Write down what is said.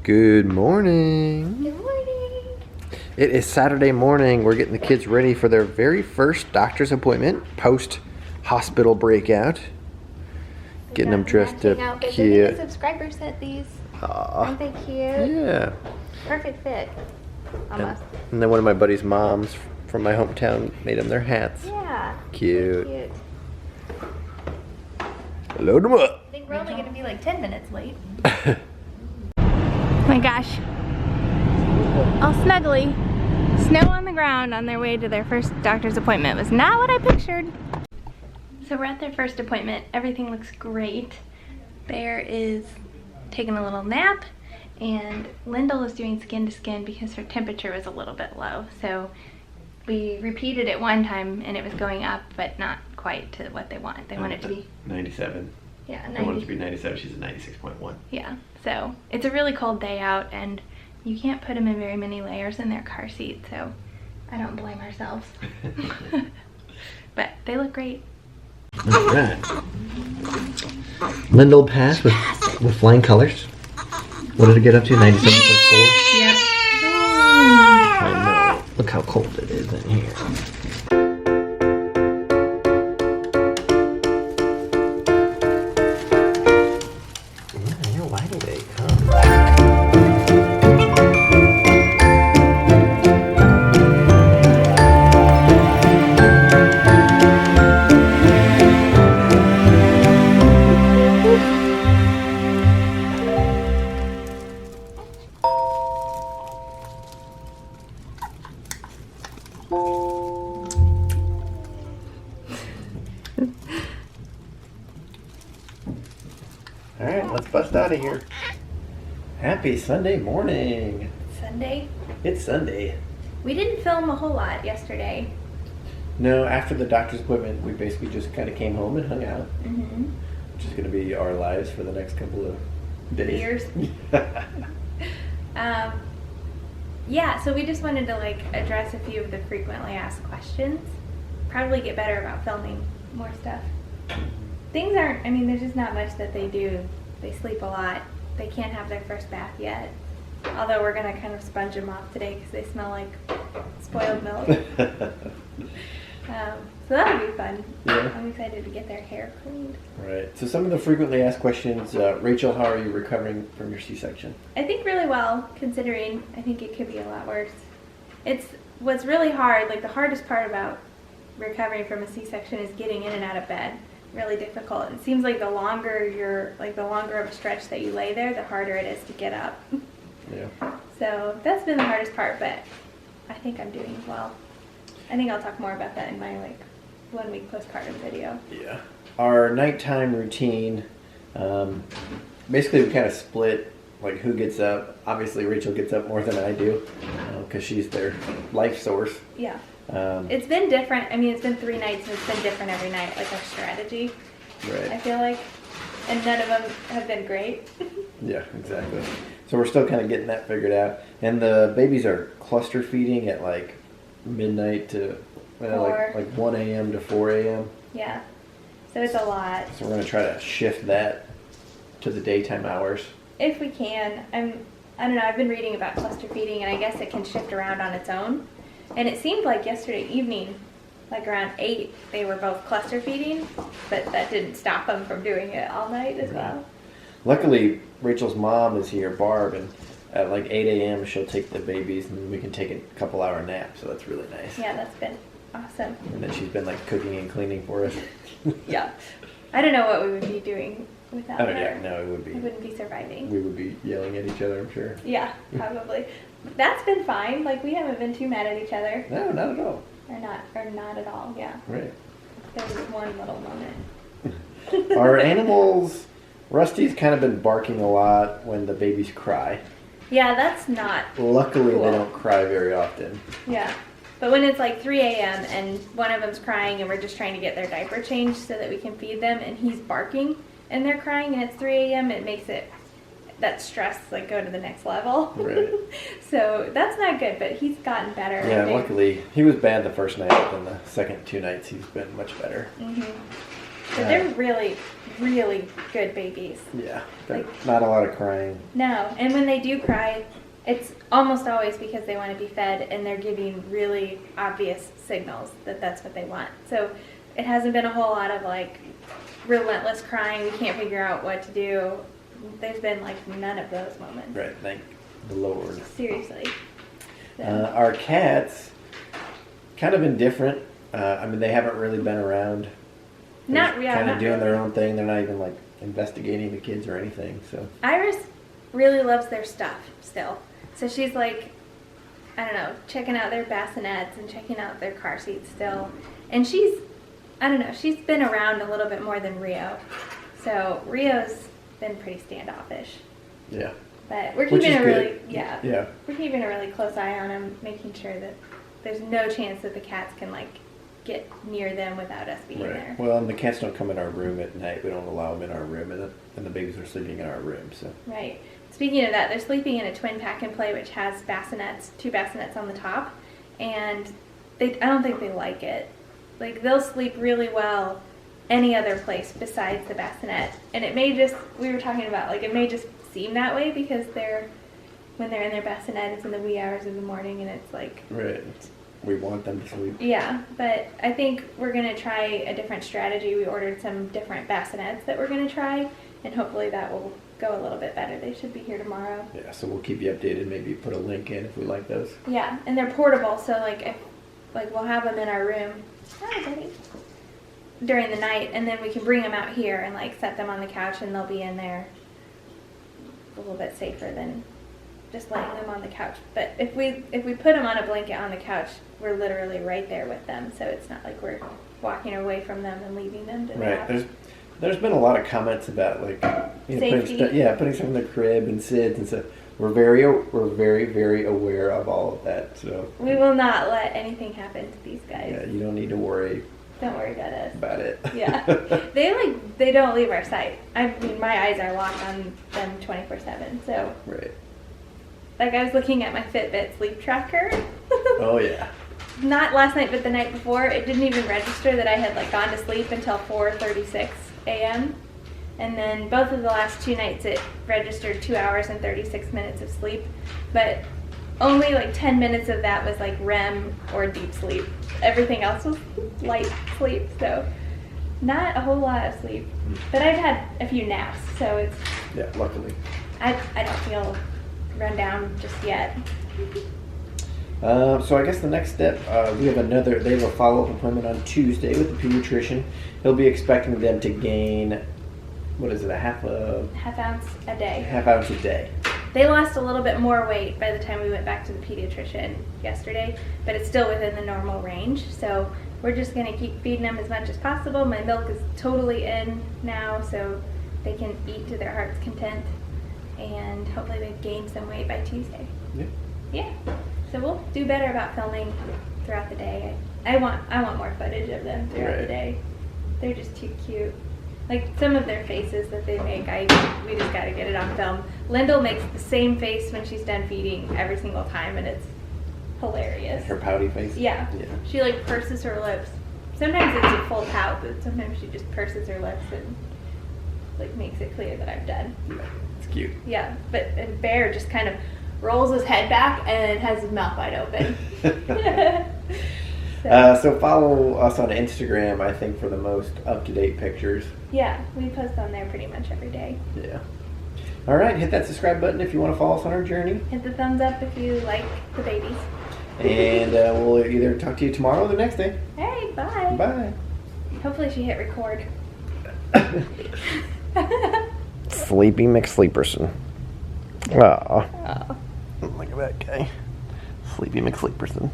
Good morning. Good morning. It is Saturday morning. We're getting the kids ready for their very first doctor's appointment post-hospital breakout. Getting them dressed up cute. The subscriber sent these. Aww. Aren't they cute? Yeah. Perfect fit. Almost. And then one of my buddy's moms from my hometown made them their hats. Yeah. Cute. Cute. Load them up. I think we're only going to be like 10 minutes late. Oh my gosh. All snuggly. Snow on the ground on their way to their first doctor's appointment was not what I pictured. So we're at their first appointment. Everything looks great. Bear is taking a little nap, and Lyndall is doing skin to skin because her temperature was a little bit low. So we repeated it one time and it was going up, but not quite to what they want. They want it to be 97. Yeah, 90. I want it to be 97. She's a 96.1. Yeah, so it's a really cold day out and you can't put them in very many layers in their car seat, so I don't blame ourselves. But they look great. All right. Lyndall passed with flying colors. What did it get up to? 97.4? Yep. I know. Look how cold it is in here. Yeah, you're wide awake, huh? Alright, let's bust out of here. Happy Sunday morning. Sunday. It's Sunday. We didn't film a whole lot yesterday. No, after the doctor's appointment, we basically just kind of came home and hung out. Which is going to be our lives for the next couple of days. Years. Yeah, so we just wanted to like address a few of the frequently asked questions. Probably get better about filming more stuff. Things aren't, I mean, there's just not much that they do. They sleep a lot. They can't have their first bath yet. Although we're going to kind of sponge them off today because they smell like spoiled milk. So that'll be fun. Yeah. I'm excited to get their hair cleaned. Right. So some of the frequently asked questions, Rachel, how are you recovering from your C-section? I think really well, considering I think it could be a lot worse. It's what's really hard, like the hardest part about recovering from a C-section is getting in and out of bed. Really difficult. It seems like the longer of a stretch that you lay there, the harder it is to get up. Yeah. So that's been the hardest part, but I think I'm doing well. I think I'll talk more about that in my like 1 week postpartum video. Yeah. Our nighttime routine, basically we kind of split like who gets up. Obviously Rachel gets up more than I do because she's their life source. Yeah. It's been different. I mean, it's been 3 nights and it's been different every night, like our strategy. Right. I feel like. And none of them have been great. Yeah, exactly. So we're still kind of getting that figured out. And the babies are cluster feeding at like midnight to like 1 a.m. to 4 a.m. Yeah. So it's a lot. So we're going to try to shift that to the daytime hours. If we can. I don't know, I've been reading about cluster feeding and I guess it can shift around on its own. And it seemed like yesterday evening, like around 8, they were both cluster feeding, but that didn't stop them from doing it all night as well. Luckily, Rachel's mom is here, Barb, and at like 8 a.m. she'll take the babies and we can take a couple hour nap, so that's really nice. Yeah, that's been awesome. And then she's been like cooking and cleaning for us. Yeah. I don't know what we would be doing without her. Yeah, no, it would be. We wouldn't be surviving. We would be yelling at each other, I'm sure. Yeah, probably. That's been fine. Like, we haven't been too mad at each other. No, not at all. Or not at all, yeah. Right. There was one little moment. Our animals, Rusty's kind of been barking a lot when the babies cry. Yeah, that's not Luckily, cool. They don't cry very often. Yeah. But when it's like 3 a.m. and one of them's crying and we're just trying to get their diaper changed so that we can feed them and he's barking and they're crying and it's 3 a.m., it makes that stress like go to the next level. Right. So that's not good, but he's gotten better. Yeah, luckily he was bad the first night, but then the second 2 nights he's been much better. But they're really, really good babies. Yeah, not a lot of crying. No, and when they do cry, it's almost always because they want to be fed and they're giving really obvious signals that that's what they want. So it hasn't been a whole lot of like relentless crying, we can't figure out what to do. There's been like none of those moments. Right, thank the Lord. Seriously. So. Our cats, kind of indifferent. I mean, they haven't really been around. Kind of doing their own thing. They're not even like investigating the kids or anything. So Iris really loves their stuff still. So she's like, I don't know, checking out their bassinets and checking out their car seats still. And she's been around a little bit more than Rio. So Rio's been pretty standoffish. Yeah. But we're keeping we're keeping a really close eye on him, making sure that there's no chance that the cats can like get near them without us being there. Well, and the cats don't come in our room at night. We don't allow them in our room, and the babies are sleeping in our room. So. Right. Speaking of that, they're sleeping in a twin pack and play, which has bassinets, 2 bassinets on the top, and I don't think they like it. Like they'll sleep really well any other place besides the bassinet, and we were talking about like it may just seem that way because when they're in their bassinet, it's in the wee hours of the morning, and it's like right. We want them to sleep. Yeah, but I think we're gonna try a different strategy. We ordered some different bassinets that we're gonna try, and hopefully that will go a little bit better. They should be here tomorrow. Yeah, so we'll keep you updated. Maybe put a link in if we like those. Yeah, and they're portable, so we'll have them in our room. Hi, buddy. During the night, and then we can bring them out here and like set them on the couch, and they'll be in there a little bit safer than just laying them on the couch. But if we put them on a blanket on the couch, we're literally right there with them, so it's not like we're walking away from them and leaving them to nap. There's been a lot of comments about like safety. Putting some in the crib and SIDS and stuff. We're very, very aware of all of that. So we will not let anything happen to these guys. Yeah, you don't need to worry. Don't worry about us. About it. Yeah, they don't leave our sight. I mean, my eyes are locked on them 24/7. So right. Like I was looking at my Fitbit sleep tracker. Oh yeah. Not last night, but the night before. It didn't even register that I had like gone to sleep until 4:36 a.m. And then both of the last 2 nights it registered 2 hours and 36 minutes of sleep, but only like 10 minutes of that was like REM or deep sleep. Everything else was light sleep, so not a whole lot of sleep. But I've had a few naps, so it's... Yeah, luckily. I don't feel run down just yet. So I guess the next step, they have a follow-up appointment on Tuesday with the pediatrician. He'll be expecting them to gain, what is it, half ounce a day. Half ounce a day. They lost a little bit more weight by the time we went back to the pediatrician yesterday, but it's still within the normal range. So we're just going to keep feeding them as much as possible. My milk is totally in now, so they can eat to their heart's content, and hopefully they gain some weight by Tuesday. Yeah. So we'll do better about filming throughout the day. I want more footage of them throughout the day. They're just too cute. Like some of their faces that they make, we just gotta get it on film. Lyndall makes the same face when she's done feeding every single time, and it's hilarious. Her pouty face? Yeah. She like purses her lips. Sometimes it's a full pout, but sometimes she just purses her lips and like makes it clear that I'm done. Yeah, it's cute. Yeah, and Bear just kind of rolls his head back and has his mouth wide open. So follow us on Instagram, I think, for the most up-to-date pictures. Yeah, we post on there pretty much every day. Yeah. All right, hit that subscribe button if you want to follow us on our journey. Hit the thumbs up if you like the babies. And we'll either talk to you tomorrow or the next day. Hey, bye. Bye. Hopefully she hit record. Sleepy McSleeperson. Aw. Oh. Look at that guy. Sleepy McSleeperson.